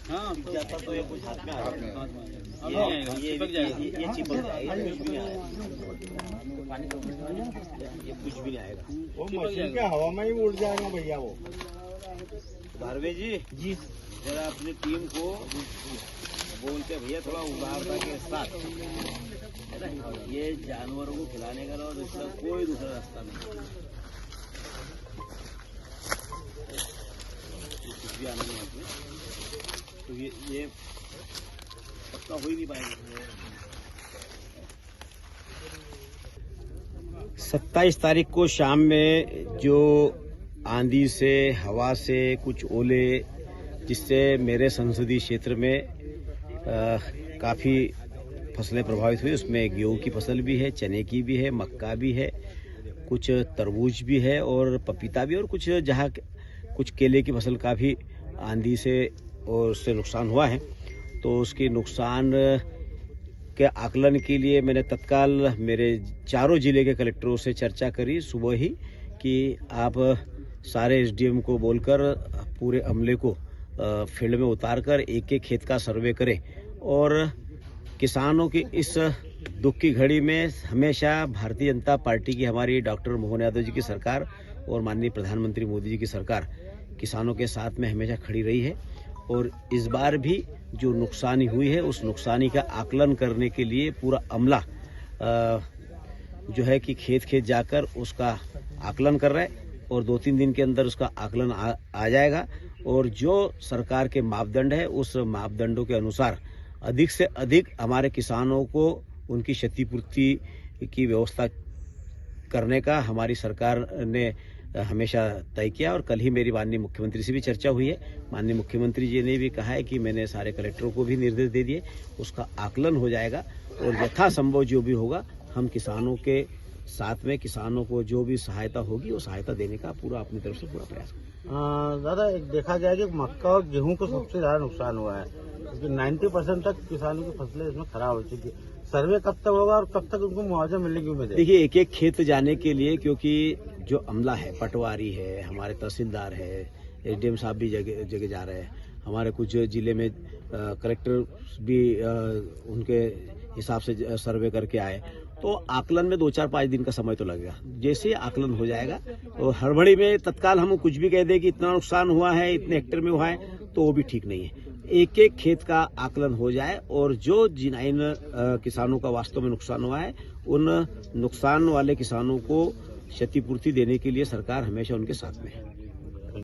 हाँ जाता तो ये कुछ हाथ में आ जाएगा। ये चिपक जाएगा, ये कुछ भी नहीं आएगा, ये कुछ भी नहीं आएगा। वो मशीन के हवा में ही उड़ जाएगा भैया वो। भारवे जी जरा अपनी टीम को बोलते भैया थोड़ा उदारता के साथ, है ना, ये जानवरों को खिलाने का और इसका कोई दूसरा रास्ता नहीं, कुछ भी आना नहीं है तो ये पक्का हो ही नहीं पाएगा। 27 तारीख को शाम में जो आंधी से, हवा से, कुछ ओले, जिससे मेरे संसदीय क्षेत्र में काफ़ी फसलें प्रभावित हुई। उसमें गेहूं की फसल भी है, चने की भी है, मक्का भी है, कुछ तरबूज भी है और पपीता भी, और कुछ जहाँ कुछ केले की फसल का भी आंधी से और उससे नुकसान हुआ है। तो उसके नुकसान के आकलन के लिए मैंने तत्काल मेरे चारों जिले के कलेक्टरों से चर्चा करी सुबह ही कि आप सारे एसडीएम को बोलकर पूरे अमले को फील्ड में उतारकर एक एक खेत का सर्वे करें और किसानों की इस दुख की घड़ी में हमेशा भारतीय जनता पार्टी की, हमारी डॉक्टर मोहन यादव जी की सरकार और माननीय प्रधानमंत्री मोदी जी की सरकार किसानों के साथ में हमेशा खड़ी रही है। और इस बार भी जो नुकसानी हुई है उस नुकसानी का आकलन करने के लिए पूरा अमला जो है कि खेत खेत जाकर उसका आकलन कर रहा है और 2-3 दिन के अंदर उसका आकलन आ जाएगा और जो सरकार के मापदंड है उस मापदंडों के अनुसार अधिक से अधिक हमारे किसानों को उनकी क्षतिपूर्ति की व्यवस्था करने का हमारी सरकार ने हमेशा तय किया। और कल ही मेरी माननीय मुख्यमंत्री से भी चर्चा हुई है। माननीय मुख्यमंत्री जी ने भी कहा है कि मैंने सारे कलेक्टरों को भी निर्देश दे दिए, उसका आकलन हो जाएगा और यथासंभव जो भी होगा हम किसानों के साथ में, किसानों को जो भी सहायता होगी वो सहायता देने का पूरा अपनी तरफ से पूरा प्रयास करेंगे। दादा, एक देखा जाए कि मक्का और गेहूं को सबसे ज्यादा नुकसान हुआ है, क्योंकि 90% तक किसानों की फसलें इसमें खराब हो चुकी है। सर्वे कब तक होगा और कब तक उनको मुआवजा मिलने की उम्मीद है? देखिए, एक एक खेत जाने के लिए, क्योंकि जो अमला है, पटवारी है, हमारे तहसीलदार है, एसडीएम साहब भी जगह जा रहे हैं, हमारे कुछ जिले में कलेक्टर भी उनके हिसाब से सर्वे करके आए, तो आकलन में 2-4-5 दिन का समय तो लगेगा। जैसे आकलन हो जाएगा और हड़बड़ी में तत्काल हम कुछ भी कह दें कि इतना नुकसान हुआ है, इतने हेक्टेयर में हुआ है, तो वो भी ठीक नहीं है। एक एक खेत का आकलन हो जाए और जो जिन किसानों का वास्तव में नुकसान हुआ है उन नुकसान वाले किसानों को क्षतिपूर्ति देने के लिए सरकार हमेशा उनके साथ में है।